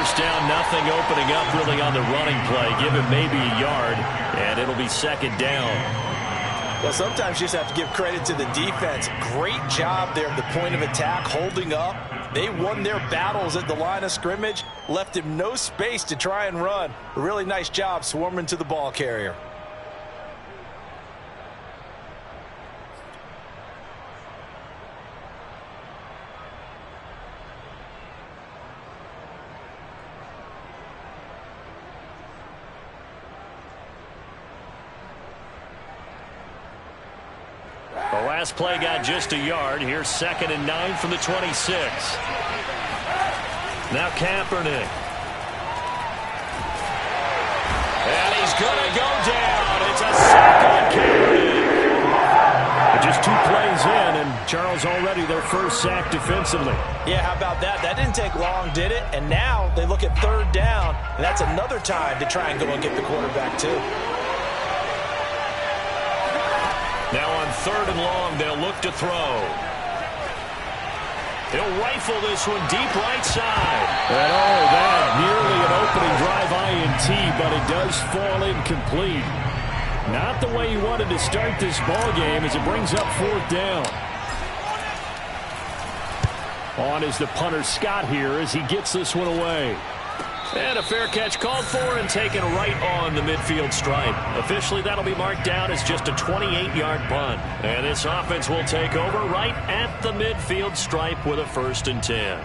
first down, nothing opening up really on the running play. Give him maybe a yard, and it'll be second down. Well, sometimes you just have to give credit to the defense. Great job there at the point of attack, holding up. They won their battles at the line of scrimmage, left him no space to try and run. A really nice job swarming to the ball carrier. The last play got just a yard. Here's 2nd and 9 from the 26. Now Kaepernick. And he's going to go down. It's a sack on Kaepernick. Just 2 plays in, and Charles already their first sack defensively. Yeah, how about that? That didn't take long, did it? And now they look at 3rd down, and that's another time to try and go and get the quarterback too. Now on 3rd and long, they'll look to throw. He'll rifle this one deep right side. And that nearly an opening drive INT, but it does fall incomplete. Not the way he wanted to start this ball game as it brings up 4th down. On is the punter Scott here as he gets this one away. And a fair catch called for and taken right on the midfield stripe. Officially, that'll be marked down as just a 28-yard punt. And this offense will take over right at the midfield stripe with a 1st and 10.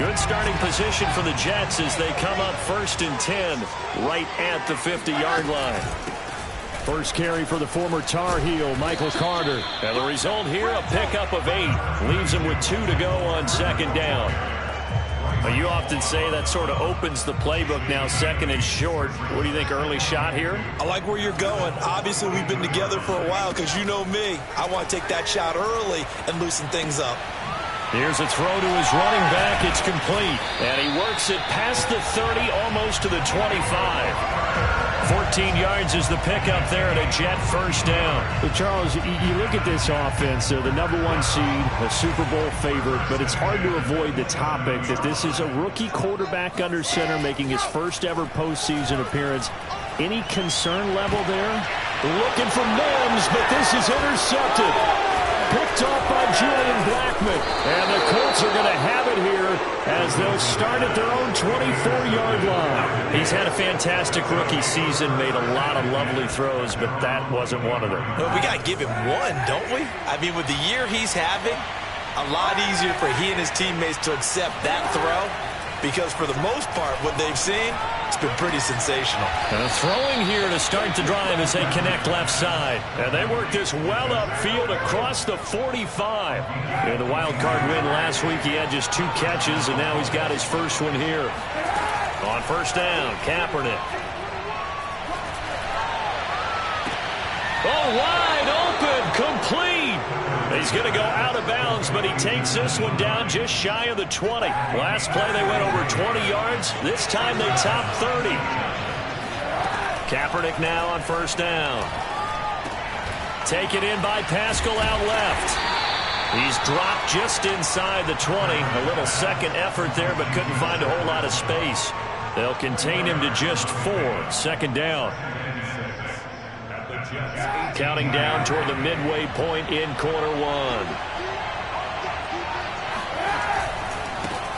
Good starting position for the Jets as they come up 1st and 10 right at the 50-yard line. First carry for the former Tar Heel, Michael Carter. And the result here, a pickup of 8. Leaves him with 2 to go on 2nd down. Now, you often say that sort of opens the playbook now, 2nd and short. What do you think, early shot here? I like where you're going. Obviously, we've been together for a while because you know me. I want to take that shot early and loosen things up. Here's a throw to his running back. It's complete. And he works it past the 30, almost to the 25. 14 yards is the pickup there at a Jet first down. But Charles, you look at this offense, they're the #1 seed, a Super Bowl favorite, but it's hard to avoid the topic that this is a rookie quarterback under center making his first ever postseason appearance. Any concern level there? Looking for Mims, but this is intercepted. Picked off by Julian Blackman. And the Colts are going to have it here as they'll start at their own 24-yard line. He's had a fantastic rookie season, made a lot of lovely throws, but that wasn't one of them. Well, we got to give him one, don't we? I mean, with the year he's having, a lot easier for he and his teammates to accept that throw because for the most part, what they've seen, it's been pretty sensational. And throwing here to start the drive as they connect left side. And they work this well upfield across the 45. In the wild card win last week, he had just 2 catches, and now he's got his first one here. On 1st down, Kaepernick. Oh, wide open, complete. He's going to go out of bounds, but he takes this one down just shy of the 20. Last play, they went over 20 yards. This time, they top 30. Kaepernick now on 1st down. Taken in by Pascal out left. He's dropped just inside the 20. A little second effort there, but couldn't find a whole lot of space. They'll contain him to just 4. 2nd down. Counting down toward the midway point in quarter 1.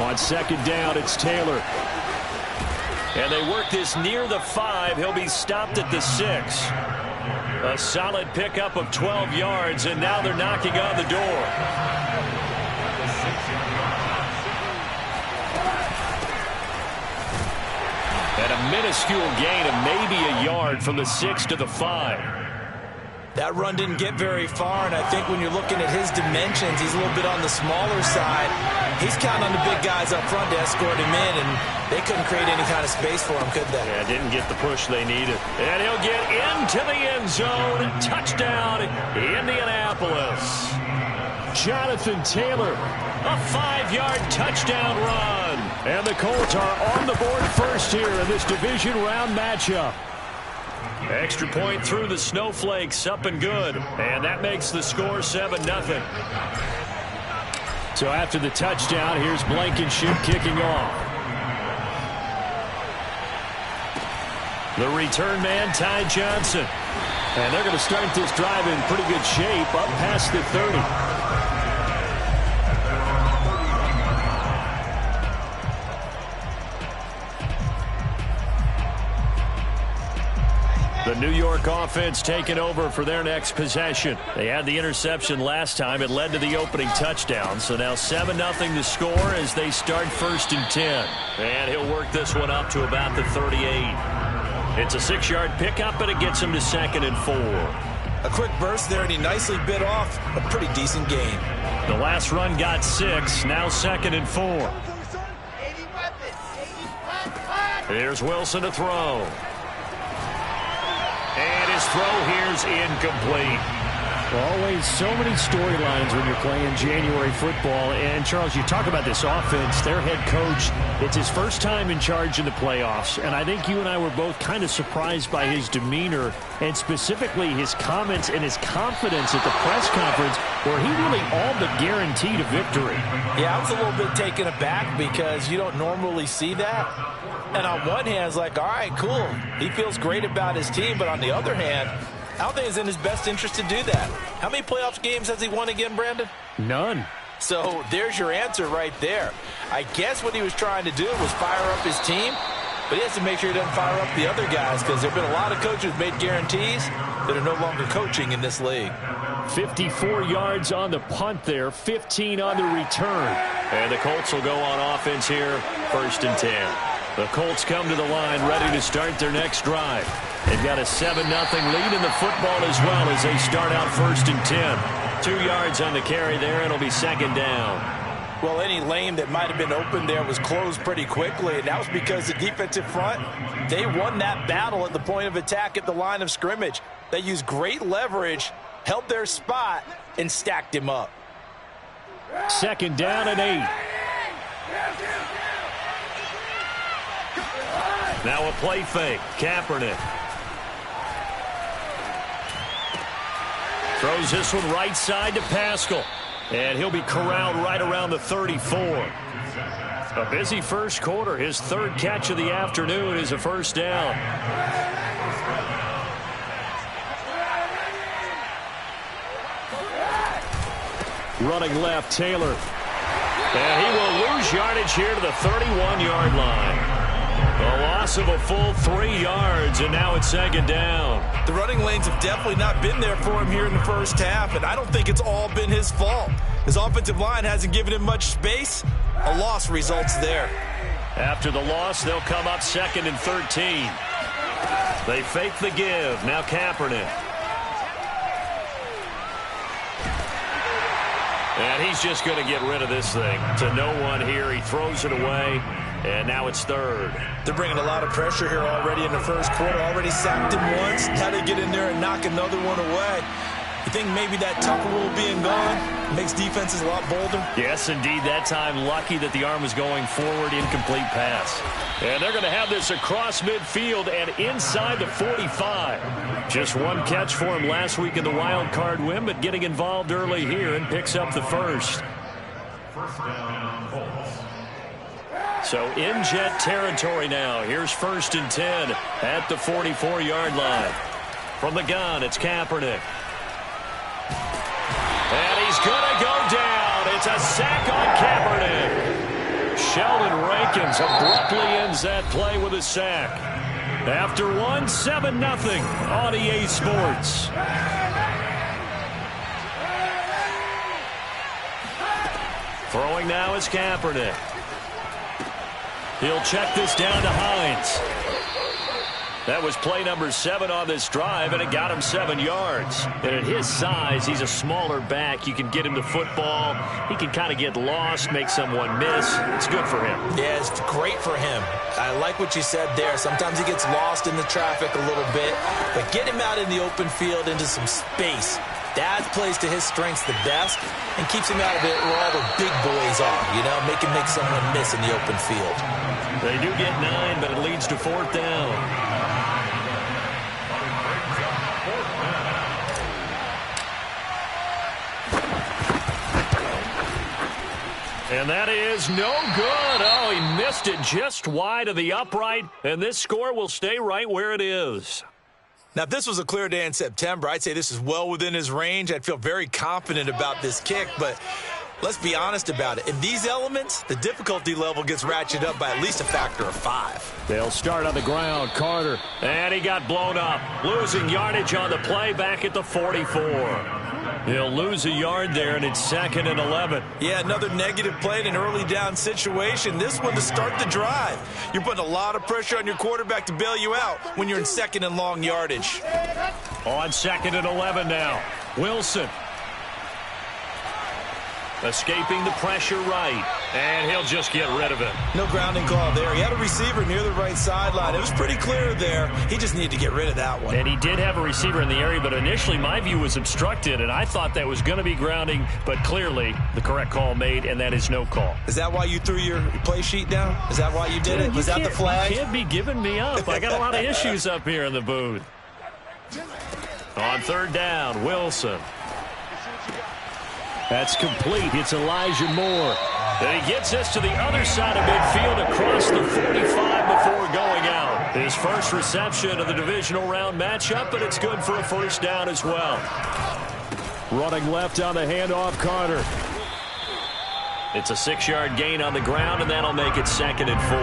On 2nd down, it's Taylor. And they work this near the 5. He'll be stopped at the 6. A solid pickup of 12 yards, and now they're knocking on the door. And a minuscule gain of maybe a yard from the 6 to the 5. That run didn't get very far, and I think when you're looking at his dimensions, he's a little bit on the smaller side. He's counting on the big guys up front to escort him in, and they couldn't create any kind of space for him, could they? Yeah, didn't get the push they needed. And he'll get into the end zone. Touchdown, Indianapolis. Jonathan Taylor. A 5-yard touchdown run. And the Colts are on the board first here in this division round matchup. Extra point through the snowflakes, up and good. And that makes the score 7-0. So after the touchdown, here's Blankenship kicking off. The return man, Ty Johnson. And they're going to start this drive in pretty good shape, up past the 30. The New York offense taking over for their next possession. They had the interception last time. It led to the opening touchdown. So now 7-0 the score as they start 1st and 10. And he'll work this one up to about the 38. It's a 6-yard pickup, and it gets him to 2nd and 4. A quick burst there, and he nicely bit off a pretty decent gain. The last run got 6. Now 2nd and 4. Here's Wilson to throw. And his throw here's incomplete. Always so many storylines when you're playing January football. And, Charles, you talk about this offense, their head coach, it's his first time in charge in the playoffs. And I think you and I were both kind of surprised by his demeanor and specifically his comments and his confidence at the press conference where he really all but guaranteed a victory. Yeah, I was a little bit taken aback because you don't normally see that. And on one hand, it's like, all right, cool. He feels great about his team. But on the other hand, I don't think it's in his best interest to do that. How many playoff games has he won again, Brandon? None. So there's your answer right there. I guess what he was trying to do was fire up his team, but he has to make sure he doesn't fire up the other guys because there have been a lot of coaches made guarantees that are no longer coaching in this league. 54 yards on the punt there, 15 on the return. And the Colts will go on offense here, 1st and 10. The Colts come to the line ready to start their next drive. They've got a 7-0 lead in the football as well as they start out 1st and 10. 2 yards on the carry there, and it'll be 2nd down. Well, any lane that might have been open there was closed pretty quickly, and that was because the defensive front, they won that battle at the point of attack at the line of scrimmage. They used great leverage, held their spot, and stacked him up. 2nd down and 8. Now a play fake. Kaepernick. Throws this one right side to Pascal. And he'll be corralled right around the 34. A busy first quarter. His 3rd catch of the afternoon is a 1st down. Running left, Taylor. And he will lose yardage here to the 31-yard line. A loss of a full 3 yards, and now it's 2nd down. The running lanes have definitely not been there for him here in the first half, and I don't think it's all been his fault. His offensive line hasn't given him much space. A loss results there. After the loss, they'll come up 2nd and 13. They fake the give. Now Kaepernick. And he's just going to get rid of this thing. To no one here. He throws it away. And now it's 3rd. They're bringing a lot of pressure here already in the first quarter. Already sacked him once. Had to get in there and knock another one away. You think maybe that Tucker rule being gone makes defenses a lot bolder? Yes, indeed. That time lucky that the arm was going forward. Incomplete pass. And they're going to have this across midfield and inside the 45. Just one catch for him last week in the wild card win, but getting involved early here and picks up the 1st. So in Jet territory now. Here's 1st and 10 at the 44-yard line. From the gun, it's Kaepernick. And he's going to go down. It's a sack on Kaepernick. Sheldon Rankins abruptly ends that play with a sack. After one, 7-0 on EA Sports. Throwing now is Kaepernick. He'll check this down to Hines. That was play number 7 on this drive, and it got him 7 yards. And at his size, he's a smaller back. You can get him the football. He can kind of get lost, make someone miss. It's good for him. Yeah, it's great for him. I like what you said there. Sometimes he gets lost in the traffic a little bit, but get him out in the open field into some space. That plays to his strengths the best and keeps him out of it where all the big boys are, you know, make someone miss in the open field. They do get 9, but it leads to 4th down. And that is no good. Oh, he missed it just wide of the upright, and this score will stay right where it is. Now, if this was a clear day in September, I'd say this is well within his range. I'd feel very confident about this kick, but let's be honest about it. In these elements, the difficulty level gets ratcheted up by at least a factor of 5. They'll start on the ground. Carter. And he got blown up. Losing yardage on the play back at the 44. He'll lose a yard there, and it's 2nd and 11. Yeah, another negative play in an early down situation. This one to start the drive. You're putting a lot of pressure on your quarterback to bail you out when you're in 2nd and long yardage. On 2nd and 11 now. Wilson. Escaping the pressure right. And he'll just get rid of it. No grounding call there. He had a receiver near the right sideline. It was pretty clear there. He just needed to get rid of that one. And he did have a receiver in the area, but initially my view was obstructed, and I thought that was going to be grounding, but clearly the correct call made, and that is no call. Is that why you threw your play sheet down? Is that why you did it? Was that the flag? You can't be giving me up. I got a lot of issues up here in the booth. On 3rd down, Wilson. That's complete. It's Elijah Moore. And he gets this to the other side of midfield across the 45 before going out. His first reception of the divisional round matchup, but it's good for a 1st down as well. Running left on the handoff, Carter. It's a 6-yard gain on the ground, and that'll make it 2nd and 4.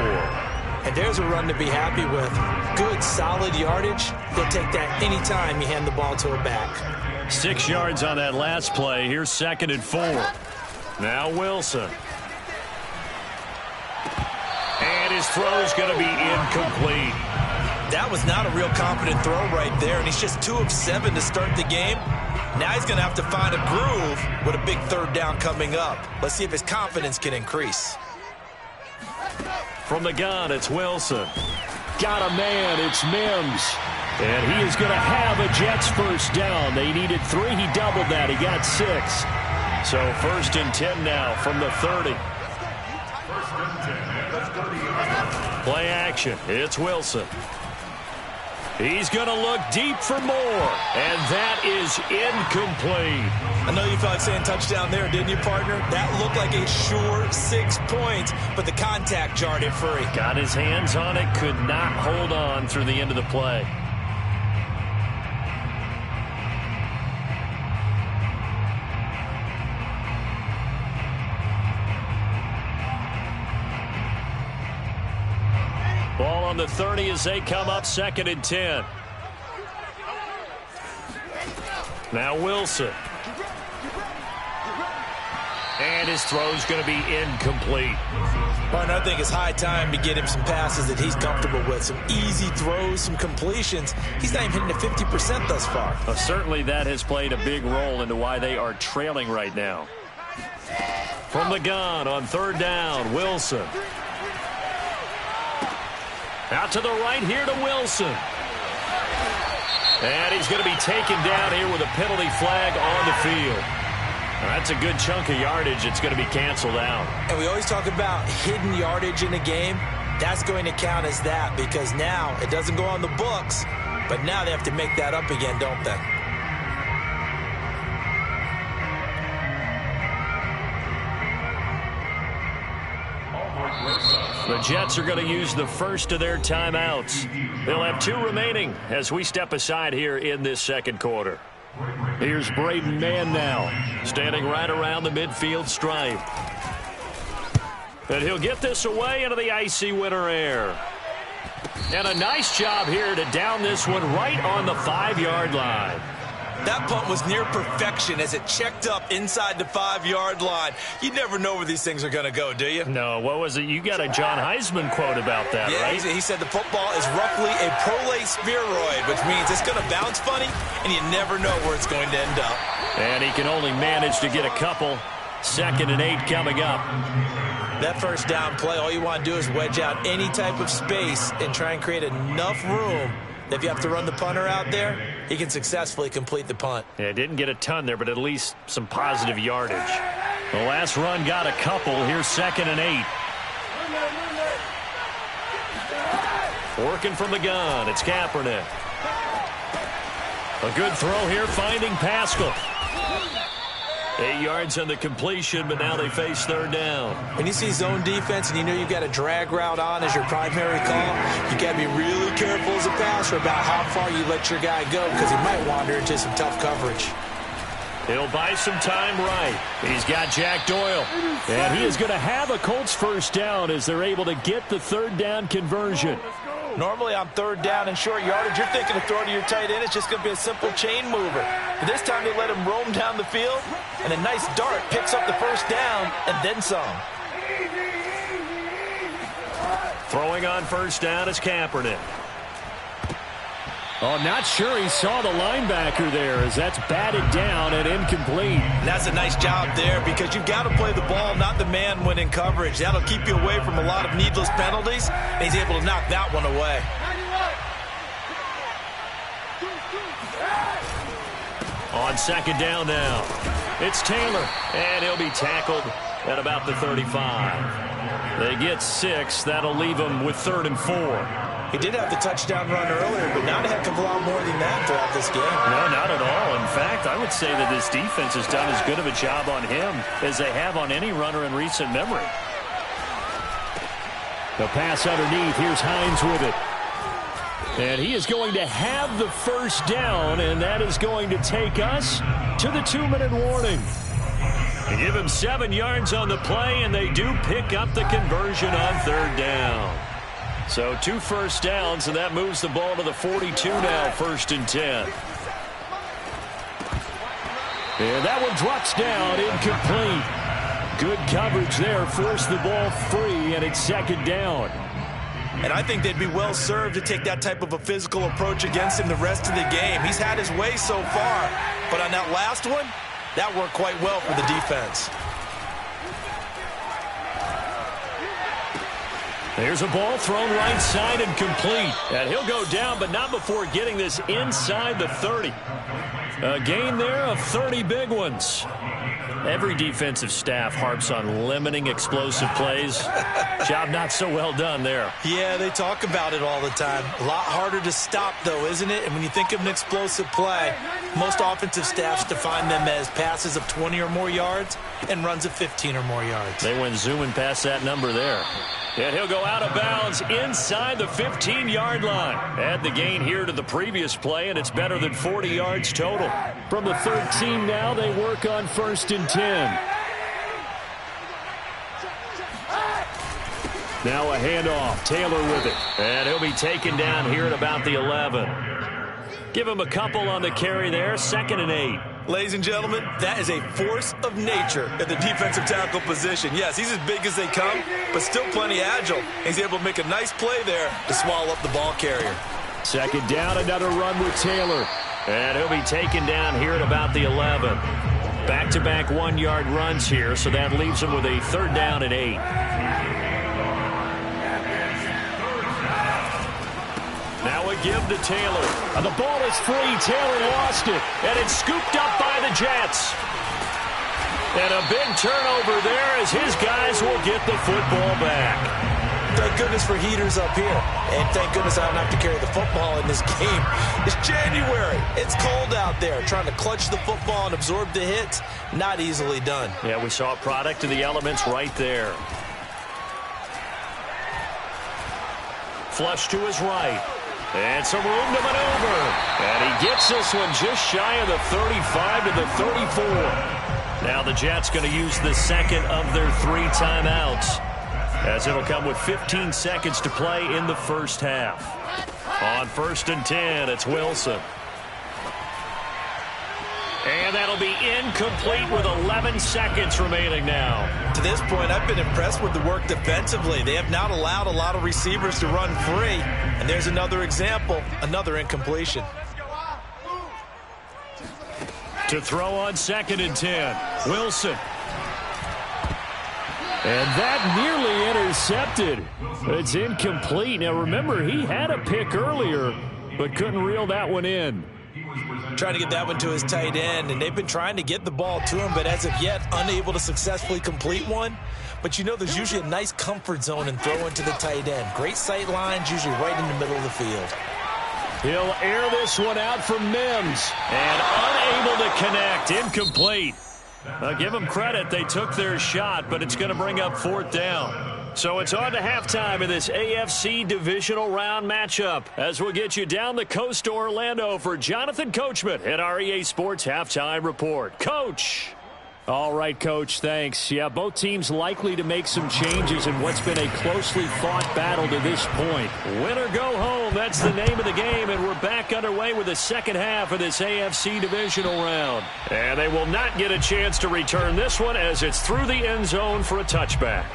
And there's a run to be happy with. Good, solid yardage. He'll take that anytime you hand the ball to a back. 6 yards on that last play. Here's 2nd and 4. Now Wilson. And his throw's going to be incomplete. That was not a real confident throw right there, and he's just 2 of 7 to start the game. Now he's going to have to find a groove with a big 3rd down coming up. Let's see if his confidence can increase. From the gun, it's Wilson. Got a man. It's Mims. And he is going to have a Jets 1st down. They needed 3. He doubled that. He got 6. So 1st and 10 now from the 30. Play action. It's Wilson. He's going to look deep for more. And that is incomplete. I know you felt like saying touchdown there, didn't you, partner? That looked like a sure 6 points, but the contact jarred it free. Got his hands on it. Could not hold on through the end of the play. Ball on the 30 as they come up 2nd and 10. Now Wilson. And his throw's going to be incomplete. Partner, I think it's high time to get him some passes that he's comfortable with. Some easy throws, some completions. He's not even hitting the 50% thus far. Well, certainly that has played a big role into why they are trailing right now. From the gun on 3rd down, Wilson. Out to the right here to Wilson. And he's going to be taken down here with a penalty flag on the field. That's a good chunk of yardage. It's going to be canceled out. And we always talk about hidden yardage in a game. That's going to count as that because now it doesn't go on the books, but now they have to make that up again, don't they? The Jets are going to use the first of their timeouts. They'll have 2 remaining as we step aside here in this 2nd quarter. Here's Braden Mann now. Standing right around the midfield stripe. And he'll get this away into the icy winter air. And a nice job here to down this one right on the 5-yard line. That punt was near perfection as it checked up inside the 5-yard line. You never know where these things are going to go, do you? No, what was it? You got a John Heisman quote about that, yeah, right? He said the football is roughly a prolate spheroid, which means it's going to bounce funny, and you never know where it's going to end up. And he can only manage to get a couple. 2nd and 8 coming up. That 1st down play, all you want to do is wedge out any type of space and try and create enough room that if you have to run the punter out there, he can successfully complete the punt. Yeah, didn't get a ton there, but at least some positive yardage. The last run got a couple. Here's 2nd and 8. Working from the gun. It's Kaepernick. A good throw here, finding Pascal. 8 yards on the completion, but now they face third down. When you see zone defense and you know you've got a drag route on as your primary call, you got to be really careful as a passer about how far you let your guy go because he might wander into some tough coverage. He'll buy some time right. He's got Jack Doyle. And he is going to have a Colts first down as they're able to get the third down conversion. Normally on third down and short yardage, you're thinking of throwing to your tight end. It's just going to be a simple chain mover. But this time they let him roam down the field, and a nice dart picks up the first down and then some. Throwing on first down is Kaepernick. Oh, not sure he saw the linebacker there as that's batted down and incomplete. And that's a nice job there because you've got to play the ball, not the man when in coverage. That'll keep you away from a lot of needless penalties, and he's able to knock that one away. On second down now, it's Taylor, and he'll be tackled at about the 35. They get 6. That'll leave them with 3rd and 4. He did have the touchdown run earlier, but not a heck of a lot more than that throughout this game. No, not at all. In fact, I would say that this defense has done as good of a job on him as they have on any runner in recent memory. The pass underneath. Here's Hines with it. And he is going to have the first down, and that is going to take us to the 2-minute warning. They give him 7 yards on the play, and they do pick up the conversion on third down. So 2 first downs, and that moves the ball to the 42 now, 1st and 10. And that one drops down, incomplete. Good coverage there, forced the ball free, and it's 2nd down. And I think they'd be well served to take that type of a physical approach against him the rest of the game. He's had his way so far, but on that last one, that worked quite well for the defense. There's a ball thrown right side and complete. And he'll go down, but not before getting this inside the 30. A gain there of 30 big ones. Every defensive staff harps on limiting explosive plays. Job not so well done there. Yeah, they talk about it all the time. A lot harder to stop, though, isn't it? And when you think of an explosive play, most offensive staffs define them as passes of 20 or more yards and runs of 15 or more yards. They went zooming past that number there. And he'll go out of bounds inside the 15-yard line. Add the gain here to the previous play, and it's better than 40 yards total. From the 13 now, they work on 1st and 10. Now a handoff. Taylor with it. And he'll be taken down here at about the 11. Give him a couple on the carry there. 2nd and 8. Ladies and gentlemen, that is a force of nature at the defensive tackle position. Yes, he's as big as they come, but still plenty agile. He's able to make a nice play there to swallow up the ball carrier. 2nd down, another run with Taylor. And he'll be taken down here at about the 11. Back-to-back 1-yard runs here, so that leaves him with a 3rd down and 8. Now a give to Taylor. And the ball is free. Taylor lost it. And it's scooped up by the Jets. And a big turnover there as his guys will get the football back. Thank goodness for heaters up here. And thank goodness I don't have to carry the football in this game. It's January. It's cold out there. Trying to clutch the football and absorb the hits, not easily done. Yeah, we saw a product of the elements right there. Flush to his right. And some room to maneuver. And he gets this one just shy of the 35 to the 34. Now the Jets going to use the 2nd of their 3 timeouts, as it'll come with 15 seconds to play in the 1st half. On 1st and 10, it's Wilson. And that'll be incomplete with 11 seconds remaining now. To this point, I've been impressed with the work defensively. They have not allowed a lot of receivers to run free. And there's another example, another incompletion. To throw on 2nd and 10, Wilson. And that nearly intercepted. It's incomplete. Now remember, he had a pick earlier, but couldn't reel that one in. Trying to get that one to his tight end, and they've been trying to get the ball to him, but as of yet, unable to successfully complete one. But you know there's usually a nice comfort zone in throwing to the tight end. Great sight lines, usually right in the middle of the field. He'll air this one out for Mims. And unable to connect. Incomplete. Give them credit. They took their shot, but it's going to bring up 4th down. So it's on to halftime in this AFC divisional round matchup as we'll get you down the coast to Orlando for Jonathan Coachman at our EA Sports Halftime Report. Coach! All right, Coach, thanks. Yeah, both teams likely to make some changes in what's been a closely fought battle to this point. Win or go home, that's the name of the game, and we're back underway with the second half of this AFC divisional round. And they will not get a chance to return this one as it's through the end zone for a touchback.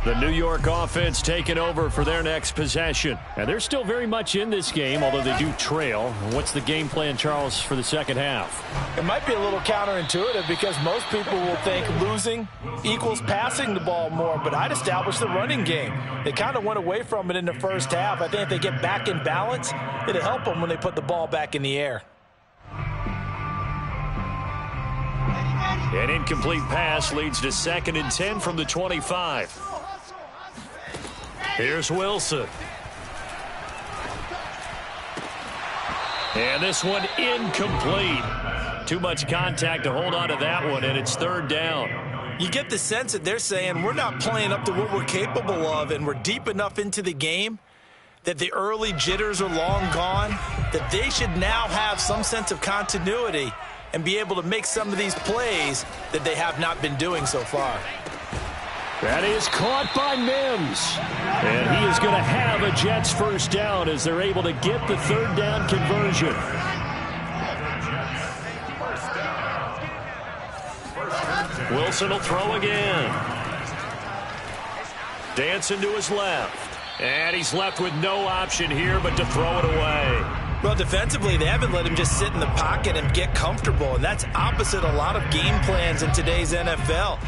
The New York offense taking over for their next possession. And they're still very much in this game, although they do trail. What's the game plan, Charles, for the second half? It might be a little counterintuitive because most people will think losing equals passing the ball more, but I'd establish the running game. They kind of went away from it in the first half. I think if they get back in balance, it'll help them when they put the ball back in the air. An incomplete pass leads to 2nd and 10 from the 25. Here's Wilson. And this one incomplete. Too much contact to hold on to that one, and it's 3rd down. You get the sense that they're saying we're not playing up to what we're capable of, and we're deep enough into the game that the early jitters are long gone, that they should now have some sense of continuity and be able to make some of these plays that they have not been doing so far. That is caught by Mims. And he is going to have a Jets first down as they're able to get the 3rd down conversion. Wilson will throw again. Dancing to his left. And he's left with no option here but to throw it away. Well, defensively, they haven't let him just sit in the pocket and get comfortable, and that's opposite a lot of game plans in today's NFL.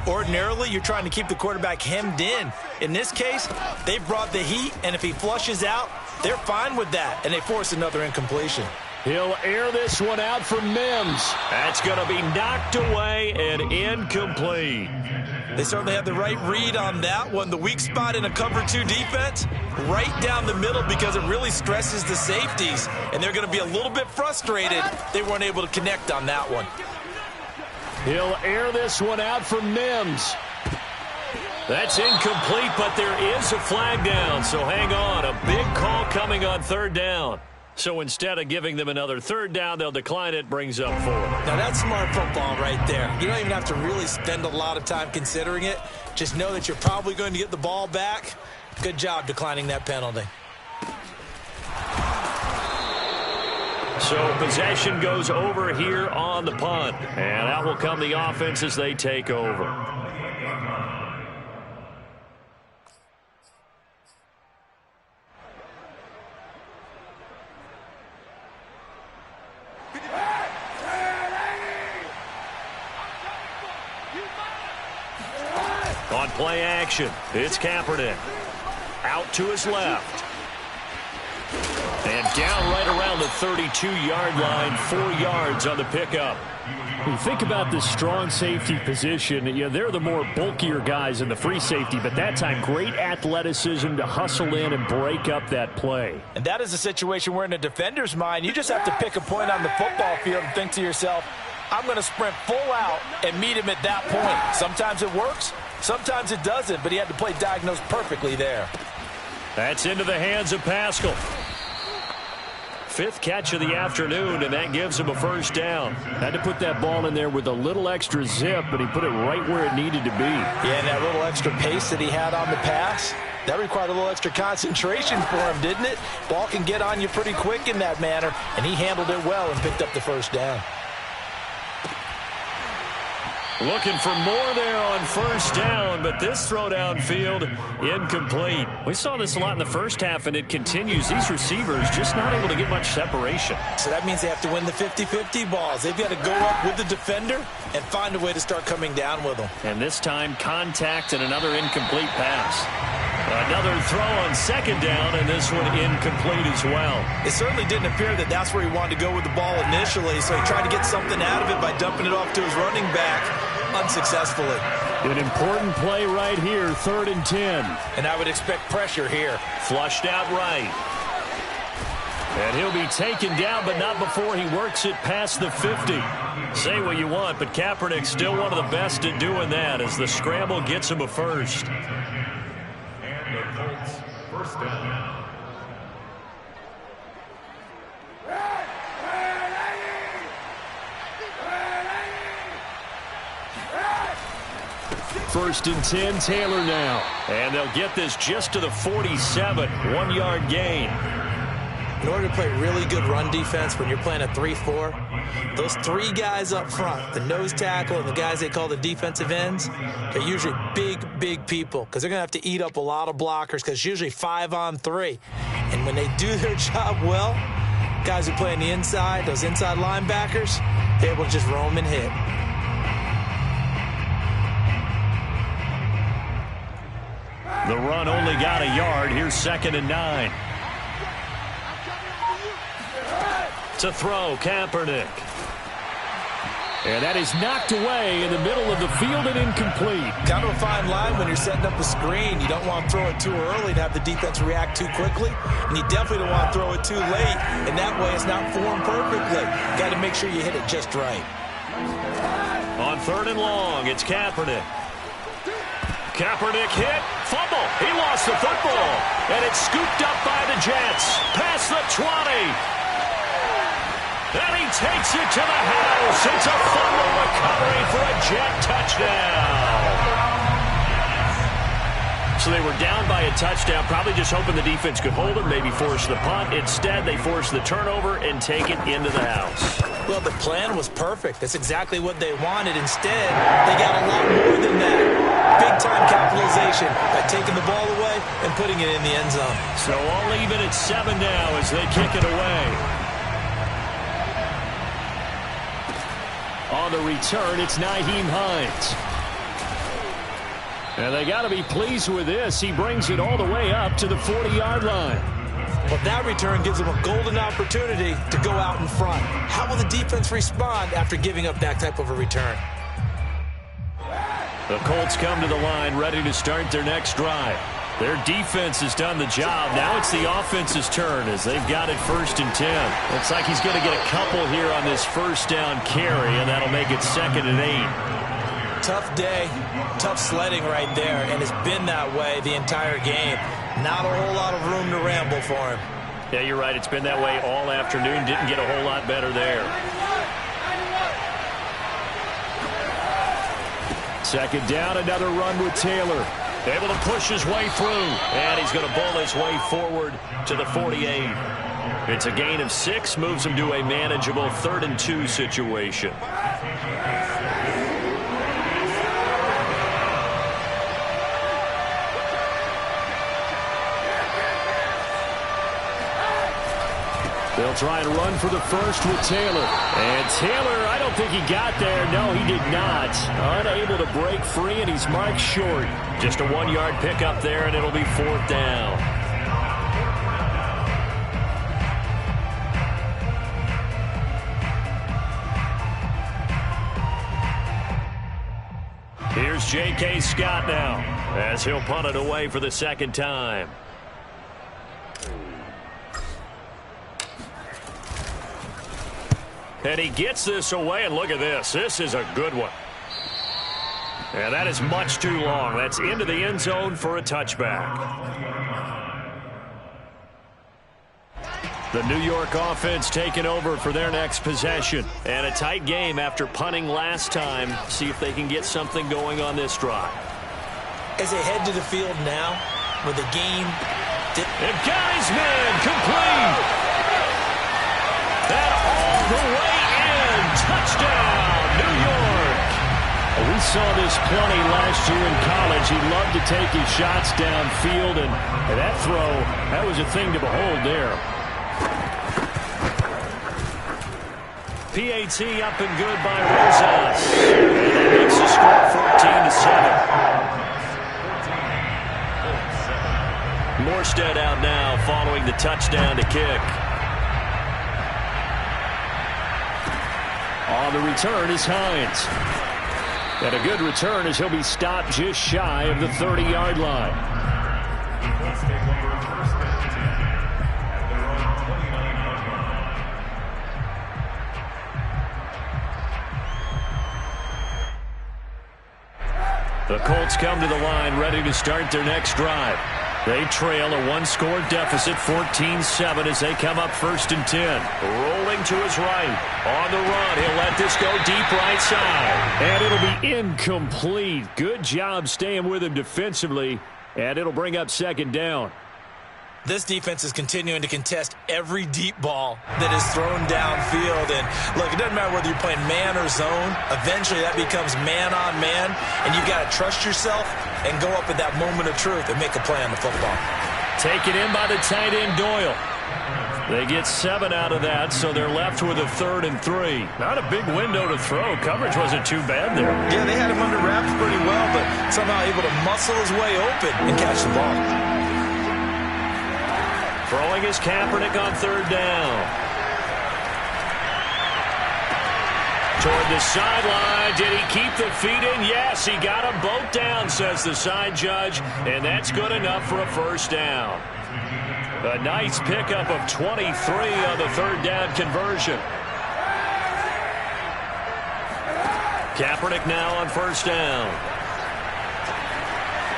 Ordinarily, you're trying to keep the quarterback hemmed in. In this case, they brought the heat, and if he flushes out, they're fine with that, and they force another incompletion. He'll air this one out for Mims. That's going to be knocked away and incomplete. They certainly had the right read on that one. The weak spot in a cover 2 defense, right down the middle because it really stresses the safeties, and they're going to be a little bit frustrated they weren't able to connect on that one. He'll air this one out for Mims. That's incomplete, but there is a flag down, so hang on. A big call coming on 3rd down. So instead of giving them another 3rd down, they'll decline it, brings up 4. Now that's smart football right there. You don't even have to really spend a lot of time considering it. Just know that you're probably going to get the ball back. Good job declining that penalty. So possession goes over here on the punt. And out will come the offense as they take over. On play action, it's Kaepernick. Out to his left. And down right around the 32-yard line, 4 yards on the pickup. You think about the strong safety position. They're the more bulkier guys in the free safety, but that time great athleticism to hustle in and break up that play. And that is a situation where in a defender's mind, you just have to pick a point on the football field and think to yourself, I'm going to sprint full out and meet him at that point. Sometimes it works, sometimes it doesn't, but he had to play diagnosed perfectly there. That's into the hands of Pascal. 5th catch of the afternoon, and that gives him a first down. Had to put that ball in there with a little extra zip, but he put it right where it needed to be. Yeah, and that little extra pace that he had on the pass, that required a little extra concentration for him, didn't it? Ball can get on you pretty quick in that manner, and he handled it well and picked up the first down. Looking for more there on first down, but this throw downfield incomplete. We saw this a lot in the first half, and it continues. These receivers just not able to get much separation. So that means they have to win the 50-50 balls. They've got to go up with the defender and find a way to start coming down with them. And this time, contact and another incomplete pass. Another throw on second down, and this one incomplete as well. It certainly didn't appear that that's where he wanted to go with the ball initially, so he tried to get something out of it by dumping it off to his running back unsuccessfully. An important play right here, 3rd and 10. And I would expect pressure here. Flushed out right. And he'll be taken down, but not before he works it past the 50. Say what you want, but Kaepernick's still one of the best at doing that as the scramble gets him a first. And the Colts first down. First and 10, Taylor now. And they'll get this just to the 47, 1-yard gain. In order to play really good run defense when you're playing a 3-4, those three guys up front, the nose tackle and the guys they call the defensive ends, they're usually big people because they're going to have to eat up a lot of blockers because it's usually 5-on-3. And when they do their job well, guys who play on the inside, those inside linebackers, they're able to just roam and hit. The run only got a yard. Here's 2nd and 9. To throw, Kaepernick. And that is knocked away in the middle of the field and incomplete. Kind of a fine line when you're setting up a screen. You don't want to throw it too early to have the defense react too quickly. And you definitely don't want to throw it too late. And that way it's not formed perfectly. Got to make sure you hit it just right. On 3rd and long, it's Kaepernick. Kaepernick hit, fumble. He lost the football. And it's scooped up by the Jets. Past the 20. And he takes it to the house. It's a fumble recovery for a Jet touchdown. So they were down by a touchdown, probably just hoping the defense could hold them, maybe force the punt. Instead, they force the turnover and take it into the house. Well, the plan was perfect. That's exactly what they wanted. Instead, they got a lot more than that. Big-time capitalization by taking the ball away and putting it in the end zone. So all even at 7 now as they kick it away. On the return, it's Nyheim Hines. And they got to be pleased with this. He brings it all the way up to the 40-yard line. Well, that return gives them a golden opportunity to go out in front. How will the defense respond after giving up that type of a return? The Colts come to the line ready to start their next drive. Their defense has done the job. Now it's the offense's turn as they've got it 1st and 10. Looks like he's going to get a couple here on this 1st down carry, and that'll make it 2nd and 8. Tough day, tough sledding right there, and it's been that way the entire game. Not a whole lot of room to ramble for him. Yeah, you're right. It's been that way all afternoon. Didn't get a whole lot better there. 2nd down, another run with Taylor. Able to push his way through, and he's going to bowl his way forward to the 48. It's a gain of 6, moves him to a manageable 3rd and 2 situation. They'll try and run for the first with Taylor. And Taylor, I don't think he got there. No, he did not. Unable to break free, and he's marked short. Just a 1-yard pickup there, and it'll be 4th down. Here's J.K. Scott now as he'll punt it away for the 2nd time. And he gets this away, and look at this. This is a good one. And that is much too long. That's into the end zone for a touchback. The New York offense taking over for their next possession. And a tight game after punting last time. See if they can get something going on this drive. As they head to the field now, with the game... And Geisman complete! And all the way in! Touchdown, New York! We saw this plenty last year in college. He loved to take his shots downfield, and that throw, that was a thing to behold there. PAT up and good by Rosas. And that makes the score 14-7. Morstead out now following the touchdown to kick. On the return is Hines. And a good return as he'll be stopped just shy of the 30-yard line. The Colts come to the line ready to start their next drive. They trail a one-score deficit, 14-7, as they come up 1st and 10. Rolling to his right. On the run, he'll let this go deep right side. And it'll be incomplete. Good job staying with him defensively, and it'll bring up 2nd down. This defense is continuing to contest every deep ball that is thrown downfield. And, look, it doesn't matter whether you're playing man or zone. Eventually, that becomes man-on-man, and you've got to trust yourself and go up at that moment of truth and make a play on the football. Taken in by the tight end, Doyle. They get 7 out of that, so they're left with a 3rd and 3. Not a big window to throw. Coverage wasn't too bad there. Yeah, they had him under wraps pretty well, but somehow able to muscle his way open and catch the ball. Throwing is Kaepernick on 3rd down. Toward the sideline. Did he keep the feet in? Yes, he got them both down, says the side judge, and that's good enough for a 1st down. A nice pickup of 23 on the 3rd down conversion. Kaepernick now on 1st down.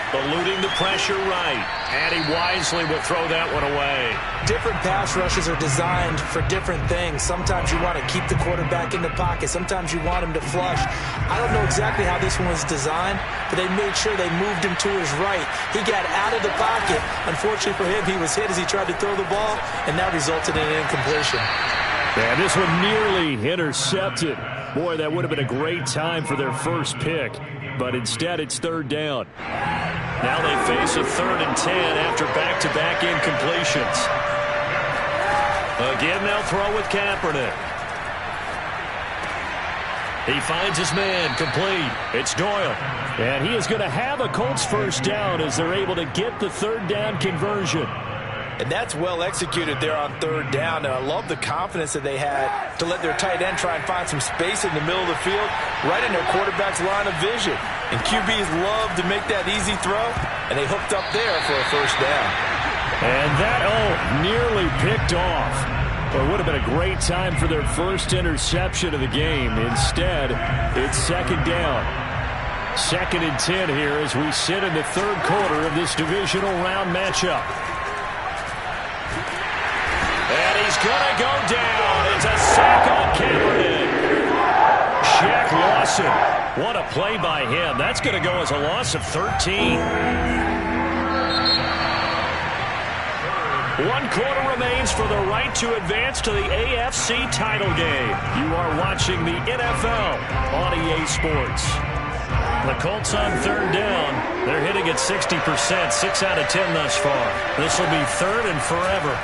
Eluding the pressure right. And he wisely will throw that one away. Different pass rushes are designed for different things. Sometimes you want to keep the quarterback in the pocket. Sometimes you want him to flush. I don't know exactly how this one was designed, but they made sure they moved him to his right. He got out of the pocket. Unfortunately for him, he was hit as he tried to throw the ball, and that resulted in an incompletion. Yeah, this one nearly intercepted. Boy, that would have been a great time for their first pick, but instead it's 3rd down. Now they face a 3rd and 10 after back-to-back incompletions. Again, they'll throw with Kaepernick. He finds his man, complete. It's Doyle. And he is going to have a Colts 1st down as they're able to get the 3rd down conversion. And that's well executed there on 3rd down. And I love the confidence that they had to let their tight end try and find some space in the middle of the field, right in their quarterback's line of vision. And QBs love to make that easy throw, and they hooked up there for a 1st down. And that, nearly picked off. Well, it would have been a great time for their first interception of the game. Instead, it's 2nd down. 2nd and 10 here as we sit in the 3rd quarter of this divisional round matchup. And he's going to go down. It's a sack on Kaepernick. Shaq Lawson. What a play by him. That's going to go as a loss of 13. 1 quarter remains for the right to advance to the AFC title game. You are watching the NFL on EA Sports. The Colts on 3rd down. They're hitting at 60%, 6 out of 10 thus far. This will be 3rd and forever.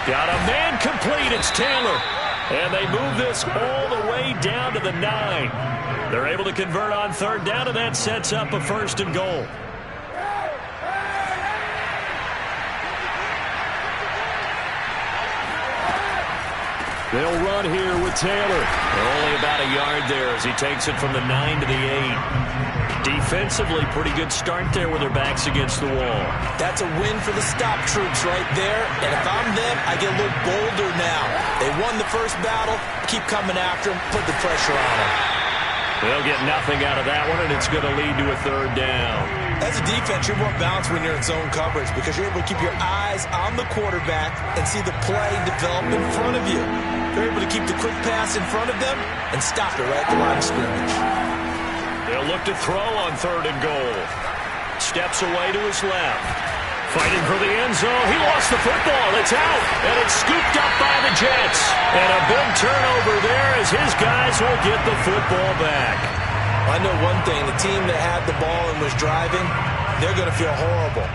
Got a man complete. It's Taylor. And they move this all the way down to the 9. They're able to convert on 3rd down, and that sets up a 1st and goal. They'll run here with Taylor. They're only about a yard there as he takes it from the 9 to the 8. Defensively, pretty good start there with their backs against the wall. That's a win for the stop troops right there. And if I'm them, I get a little bolder now. They won the first battle. Keep coming after them. Put the pressure on them. They'll get nothing out of that one, and it's going to lead to a 3rd down. As a defense, you're more balanced when you're in zone coverage because you're able to keep your eyes on the quarterback and see the play develop in front of you. You're able to keep the quick pass in front of them and stop it right at the line of scrimmage. They'll look to throw on 3rd and goal. Steps away to his left. Fighting for the end zone. He lost the football. It's out. And it's scooped up by the Jets. And a big turnover there as his guys will get the football back. I know one thing. The team that had the ball and was driving, they're going to feel horrible.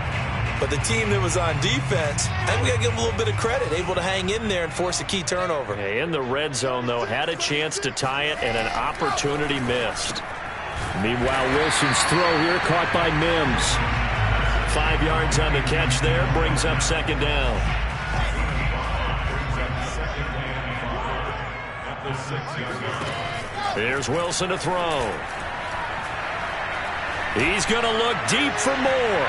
But the team that was on defense, I think we got to give them a little bit of credit, able to hang in there and force a key turnover. In the red zone, though, had a chance to tie it and an opportunity missed. Meanwhile, Wilson's throw here caught by Mims. 5 yards on the catch there, brings up 2nd down. Here's Wilson to throw. He's going to look deep for more.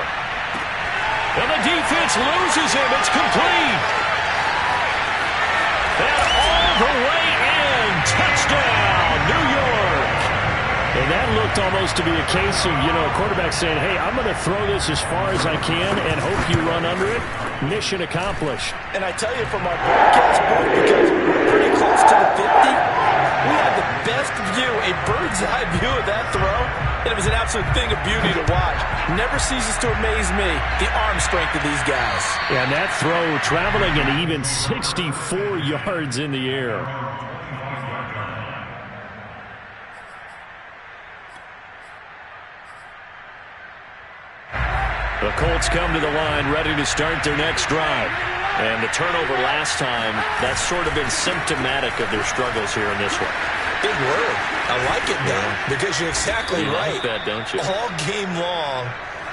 And the defense loses him. It's complete. And all the way in. touchdown, New York. And that looked almost to be a case of, a quarterback saying, hey, I'm going to throw this as far as I can and hope you run under it. Mission accomplished. And I tell you from our broadcast booth, because we're pretty close to the 50, we had the best view, a bird's eye view of that throw, and it was an absolute thing of beauty to watch. Never ceases to amaze me, the arm strength of these guys. Yeah, and that throw traveling an even 64 yards in the air. The Colts come to the line ready to start their next drive. And the turnover last time, that's sort of been symptomatic of their struggles here in this one. Big word. I like it, though, because you're exactly right. You like that, don't you? All game long,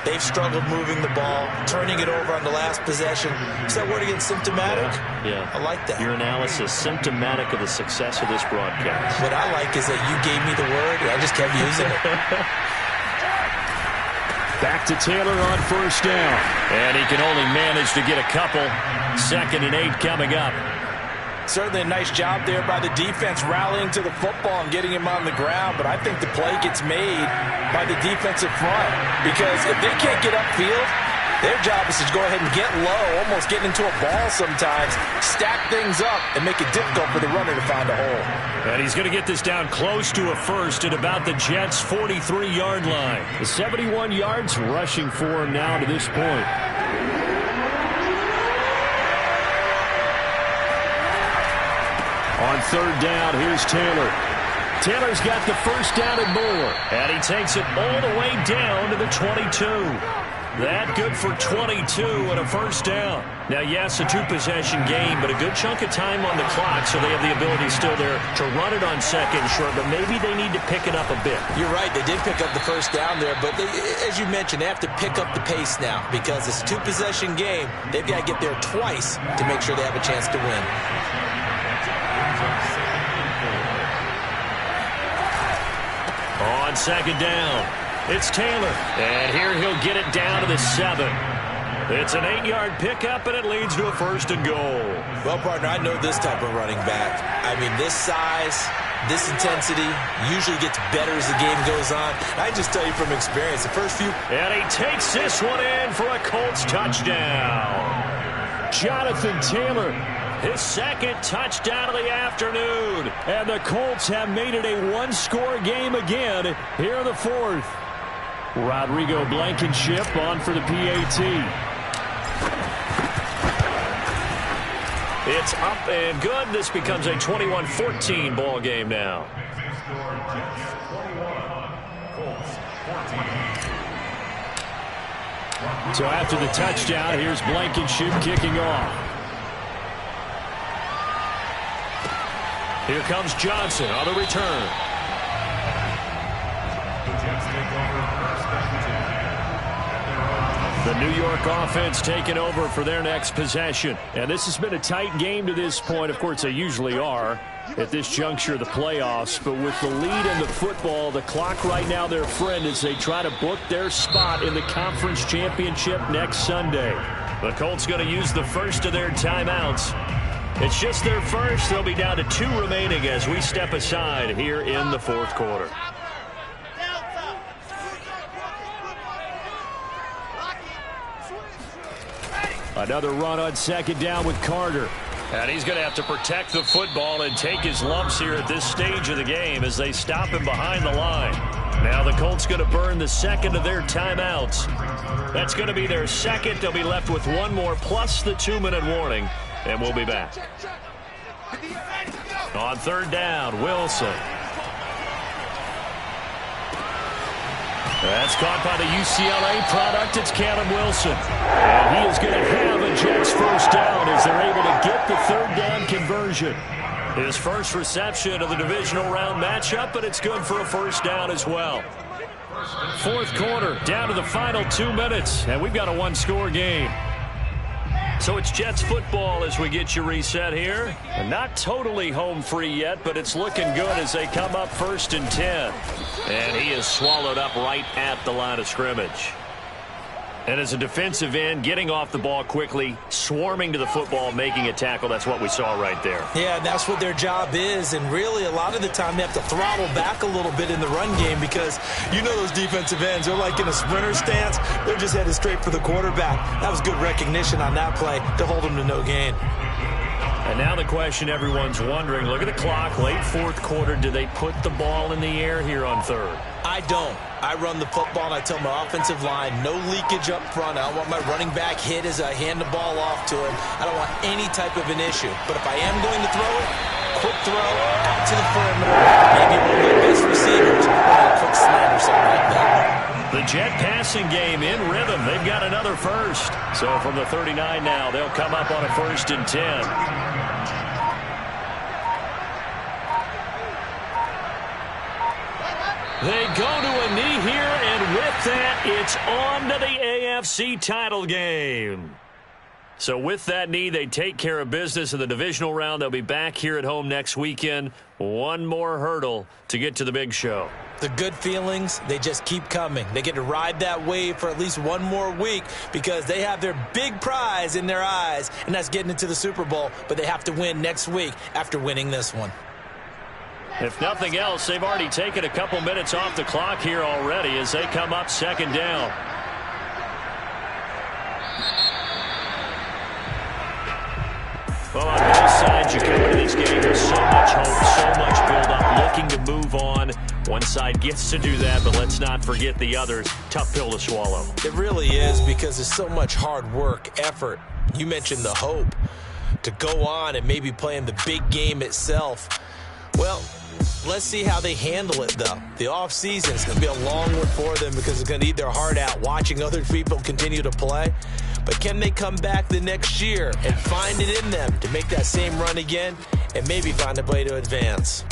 they've struggled moving the ball, turning it over on the last possession. Is that word again, symptomatic? Yeah. I like that. Your analysis, symptomatic of the success of this broadcast. What I like is that you gave me the word, and I just kept using it. Back to Taylor on first down. And he can only manage to get a couple. 2nd and 8 coming up. Certainly a nice job there by the defense rallying to the football and getting him on the ground, but I think the play gets made by the defensive front because if they can't get upfield, their job is to go ahead and get low, almost get into a ball sometimes, stack things up, and make it difficult for the runner to find a hole. And he's going to get this down close to a first at about the Jets' 43-yard line. The 71 yards rushing for him now to this point. On third down, here's Taylor. Taylor's got the first down and more. And he takes it all the way down to the 22. That good for 22 and a first down. Now, yes, a two-possession game, but a good chunk of time on the clock, so they have the ability still there to run it on second short, but maybe they need to pick it up a bit. You're right. They did pick up the first down there, but as you mentioned, they have to pick up the pace now because it's a two-possession game. They've got to get there twice to make sure they have a chance to win. On second down, it's Taylor. And here he'll get it down to the 7. It's an 8-yard pickup, and it leads to a first and goal. Well, partner, I know this type of running back. I mean, this size, this intensity usually gets better as the game goes on. I just tell you from experience, the first few... And he takes this one in for a Colts touchdown. Jonathan Taylor, his second touchdown of the afternoon. And the Colts have made it a one-score game again here in the fourth. Rodrigo Blankenship on for the PAT. It's up and good. This becomes a 21-14 ball game now. So after the touchdown, here's Blankenship kicking off. Here comes Johnson on the return. The New York offense taking over for their next possession. And this has been a tight game to this point. Of course, they usually are at this juncture of the playoffs. But with the lead in the football, the clock right now their friend as they try to book their spot in the conference championship next Sunday. The Colts going to use the first of their timeouts. It's just their first. They'll be down to 2 remaining as we step aside here in the fourth quarter. Another run on second down with Carter. And he's going to have to protect the football and take his lumps here at this stage of the game as they stop him behind the line. Now the Colts going to burn the second of their timeouts. That's going to be their second. They'll be left with one more plus the 2-minute warning. And we'll be back. On third down, Wilson. That's caught by the UCLA product. It's Callum Wilson. And he is going to have a Jets first down as they're able to get the third down conversion. His first reception of the divisional round matchup, but it's good for a first down as well. Fourth quarter, down to the final 2 minutes, and we've got a one-score game. So it's Jets football as we get you reset here. Not totally home free yet, but it's looking good as they come up 1st and 10. And he is swallowed up right at the line of scrimmage. And as a defensive end, getting off the ball quickly, swarming to the football, making a tackle, that's what we saw right there. Yeah, and that's what their job is. And really, a lot of the time, they have to throttle back a little bit in the run game because you know those defensive ends, they're like in a sprinter stance. They're just headed straight for the quarterback. That was good recognition on that play to hold them to no gain. And now the question everyone's wondering, look at the clock, late fourth quarter, do they put the ball in the air here on third? I don't. I run the football, and I tell my offensive line, no leakage up front. I don't want my running back hit as I hand the ball off to him. I don't want any type of an issue. But if I am going to throw it, quick throw out to the perimeter, maybe one of my best receivers, or a quick slant or something like that. The Jet passing game in rhythm. They've got another first. So from the 39 now, they'll come up on a 1st and 10. They go to a knee here, and with that, it's on to the AFC title game. So with that knee, they take care of business in the divisional round. They'll be back here at home next weekend. One more hurdle to get to the big show. The good feelings, they just keep coming. They get to ride that wave for at least one more week because they have their big prize in their eyes, and that's getting into the Super Bowl. But they have to win next week after winning this one. If nothing else, they've already taken a couple minutes off the clock here already as they come up 2nd down. Well, on both sides, you come into this game with so much hope, so much build-up, looking to move on. One side gets to do that, but let's not forget the others. Tough pill to swallow. It really is because there's so much hard work, effort. You mentioned the hope to go on and maybe play in the big game itself. Well, let's see how they handle it, though. The offseason is going to be a long one for them because it's going to eat their heart out watching other people continue to play. But can they come back the next year and find it in them to make that same run again and maybe find a way to advance?